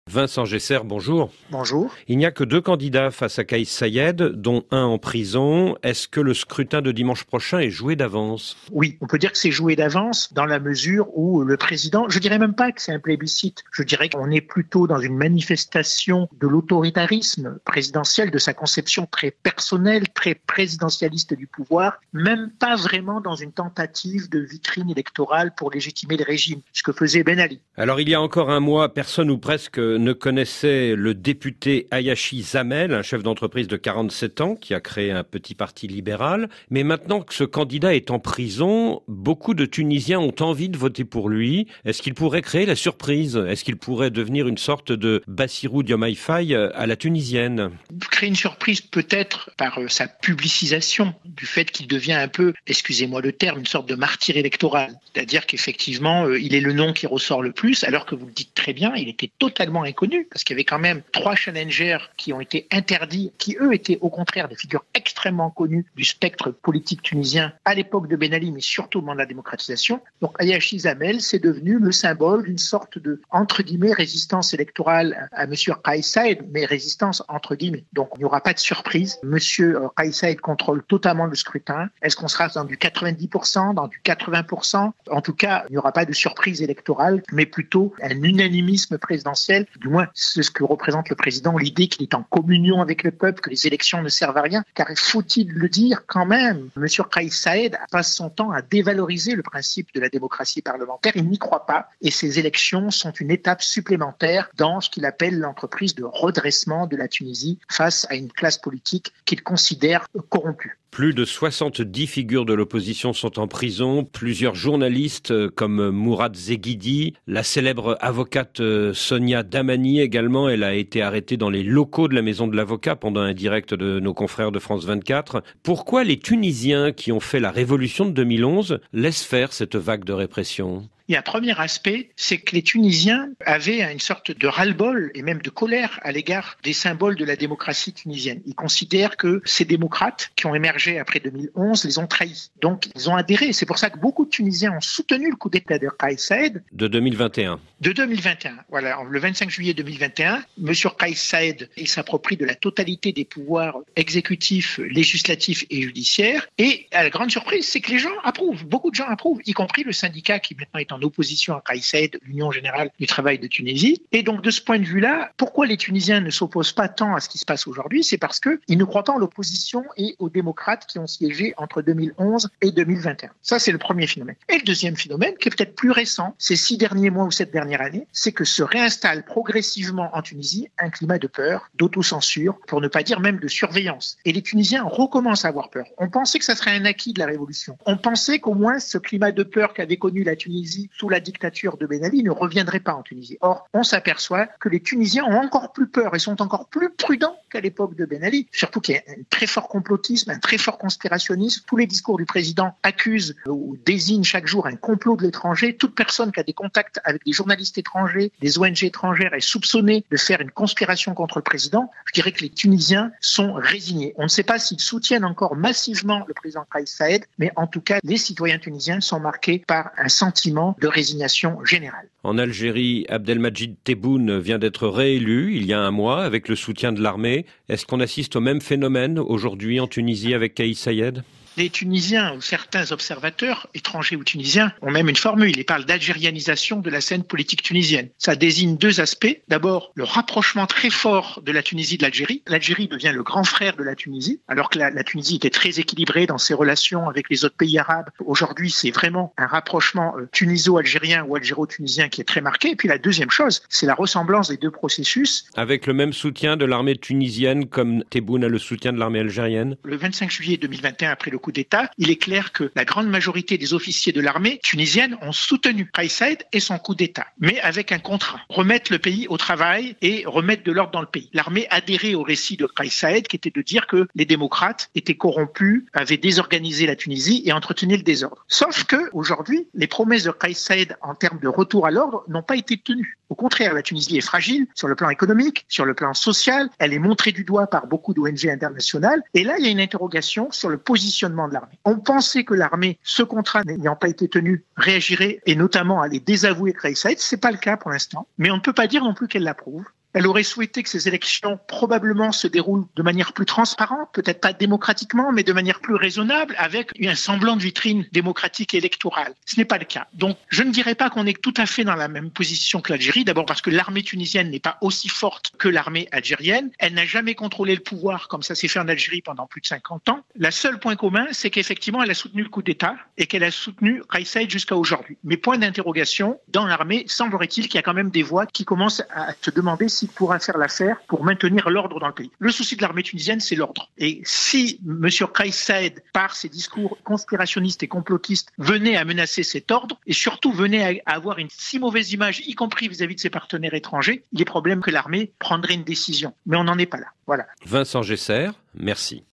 Vincent Gesser, bonjour. Bonjour. Il n'y a que 2 candidats face à Kais Saied, dont un en prison. Est-ce que le scrutin de dimanche prochain est joué d'avance ? Oui, on peut dire que c'est joué d'avance dans la mesure où le président, je dirais même pas que c'est un plébiscite, je dirais qu'on est plutôt dans une manifestation de l'autoritarisme présidentiel, de sa conception très personnelle, très présidentialiste du pouvoir, même pas vraiment dans une tentative de vitrine électorale pour légitimer le régime, ce que faisait Ben Ali. Alors il y a encore un mois, personne ou presque ne connaissait le député Hayachi Zamel, un chef d'entreprise de 47 ans qui a créé un petit parti libéral. Mais maintenant que ce candidat est en prison, beaucoup de Tunisiens ont envie de voter pour lui. Est-ce qu'il pourrait créer la surprise ? Est-ce qu'il pourrait devenir une sorte de Bassirou Diomaye Faye à la tunisienne ? Créer une surprise peut-être par sa publicisation, du fait qu'il devient un peu, excusez-moi le terme, une sorte de martyr électoral. C'est-à-dire qu'effectivement, il est le nom qui ressort le plus, alors que vous le dites très bien, il était totalement inconnu, parce qu'il y avait quand même 3 challengers qui ont été interdits, qui eux étaient au contraire des figures extrêmement connues du spectre politique tunisien à l'époque de Ben Ali, mais surtout au moment de la démocratisation. Donc Hayachi Zamel, c'est devenu le symbole d'une sorte de, entre guillemets, résistance électorale à monsieur Kais Saied, mais résistance entre guillemets. Donc il n'y aura pas de surprise. Monsieur Kais Saied contrôle totalement le scrutin. Est-ce qu'on sera dans du 90%, dans du 80%? En tout cas, il n'y aura pas de surprise électorale, mais plutôt un unanimisme présidentiel. Du moins, c'est ce que représente le président, l'idée qu'il est en communion avec le peuple, que les élections ne servent à rien. Car faut-il le dire quand même, M. Kais Saied passe son temps à dévaloriser le principe de la démocratie parlementaire. Il n'y croit pas. Et ces élections sont une étape supplémentaire dans ce qu'il appelle l'entreprise de redressement de la Tunisie face à une classe politique qu'il considère corrompue. Plus de 70 figures de l'opposition sont en prison, plusieurs journalistes comme Mourad Zeghidi, la célèbre avocate Sonia Damani également, elle a été arrêtée dans les locaux de la maison de l'avocat pendant un direct de nos confrères de France 24. Pourquoi les Tunisiens qui ont fait la révolution de 2011 laissent faire cette vague de répression ? Il y a un premier aspect, c'est que les Tunisiens avaient une sorte de ras-le-bol et même de colère à l'égard des symboles de la démocratie tunisienne. Ils considèrent que ces démocrates qui ont émergé après 2011 les ont trahis. Donc ils ont adhéré. C'est pour ça que beaucoup de Tunisiens ont soutenu le coup d'État de Kais Saied. De 2021. De 2021. Voilà, le 25 juillet 2021, M. Kais Saied, il s'approprie de la totalité des pouvoirs exécutifs, législatifs et judiciaires. Et à la grande surprise, c'est que les gens approuvent. Beaucoup de gens approuvent, y compris le syndicat qui maintenant est en opposition à Kais Saied, l'Union générale du travail de Tunisie. Et donc, de ce point de vue-là, pourquoi les Tunisiens ne s'opposent pas tant à ce qui se passe aujourd'hui ? C'est parce qu'ils ne croient pas en l'opposition et aux démocrates qui ont siégé entre 2011 et 2021. Ça, c'est le premier phénomène. Et le deuxième phénomène, qui est peut-être plus récent, ces 6 derniers mois ou cette dernière année, c'est que se réinstalle progressivement en Tunisie un climat de peur, d'autocensure, pour ne pas dire même de surveillance. Et les Tunisiens recommencent à avoir peur. On pensait que ça serait un acquis de la révolution. On pensait qu'au moins ce climat de peur qu'avait connu la Tunisie sous la dictature de Ben Ali ne reviendrait pas en Tunisie. Or, on s'aperçoit que les Tunisiens ont encore plus peur et sont encore plus prudents qu'à l'époque de Ben Ali. Surtout qu'il y a un très fort complotisme, un très fort conspirationnisme. Tous les discours du président accusent ou désignent chaque jour un complot de l'étranger. Toute personne qui a des contacts avec des journalistes étrangers, des ONG étrangères est soupçonnée de faire une conspiration contre le président. Je dirais que les Tunisiens sont résignés. On ne sait pas s'ils soutiennent encore massivement le président Kais Saied, mais en tout cas, les citoyens tunisiens sont marqués par un sentiment de résignation générale. En Algérie, Abdelmadjid Tebboune vient d'être réélu il y a un mois avec le soutien de l'armée. Est-ce qu'on assiste au même phénomène aujourd'hui en Tunisie avec Kais Saied ? Les Tunisiens ou certains observateurs, étrangers ou tunisiens, ont même une formule. Ils parlent d'algérianisation de la scène politique tunisienne. Ça désigne 2 aspects. D'abord, le rapprochement très fort de la Tunisie de l'Algérie. L'Algérie devient le grand frère de la Tunisie, alors que la Tunisie était très équilibrée dans ses relations avec les autres pays arabes. Aujourd'hui, c'est vraiment un rapprochement tuniso-algérien ou algéro-tunisien qui est très marqué. Et puis la deuxième chose, c'est la ressemblance des 2 processus. Avec le même soutien de l'armée tunisienne comme Tebboune a le soutien de l'armée algérienne ? Le 25 juillet 2021, après le coup d'État, il est clair que la grande majorité des officiers de l'armée tunisienne ont soutenu Kais Saied et son coup d'État, mais avec un contrat. Remettre le pays au travail et remettre de l'ordre dans le pays. L'armée adhérait au récit de Kais Saied qui était de dire que les démocrates étaient corrompus, avaient désorganisé la Tunisie et entretenaient le désordre. Sauf que aujourd'hui, les promesses de Kais Saied en termes de retour à l'ordre n'ont pas été tenues. Au contraire, la Tunisie est fragile sur le plan économique, sur le plan social. Elle est montrée du doigt par beaucoup d'ONG internationales. Et là, il y a une interrogation sur le positionnement fonctionnement de l'armée. On pensait que l'armée, ce contrat n'ayant pas été tenu, réagirait et notamment allait désavouer Kais Saied. C'est pas le cas pour l'instant, mais on ne peut pas dire non plus qu'elle l'approuve. Elle aurait souhaité que ces élections probablement se déroulent de manière plus transparente, peut-être pas démocratiquement, mais de manière plus raisonnable, avec un semblant de vitrine démocratique et électorale. Ce n'est pas le cas. Donc, je ne dirais pas qu'on est tout à fait dans la même position que l'Algérie, d'abord parce que l'armée tunisienne n'est pas aussi forte que l'armée algérienne. Elle n'a jamais contrôlé le pouvoir comme ça s'est fait en Algérie pendant plus de 50 ans. Le seul point commun, c'est qu'effectivement, elle a soutenu le coup d'État et qu'elle a soutenu Kais Saied jusqu'à aujourd'hui. Mais point d'interrogation, dans l'armée, semblerait-il qu'il y a quand même des voix qui commencent à se demander si pourra faire l'affaire pour maintenir l'ordre dans le pays. Le souci de l'armée tunisienne, c'est l'ordre. Et si M. Kais Saied, par ses discours conspirationnistes et complotistes, venait à menacer cet ordre et surtout venait à avoir une si mauvaise image, y compris vis-à-vis de ses partenaires étrangers, il est probable que l'armée prendrait une décision. Mais on n'en est pas là. Voilà. Vincent Gesser, merci.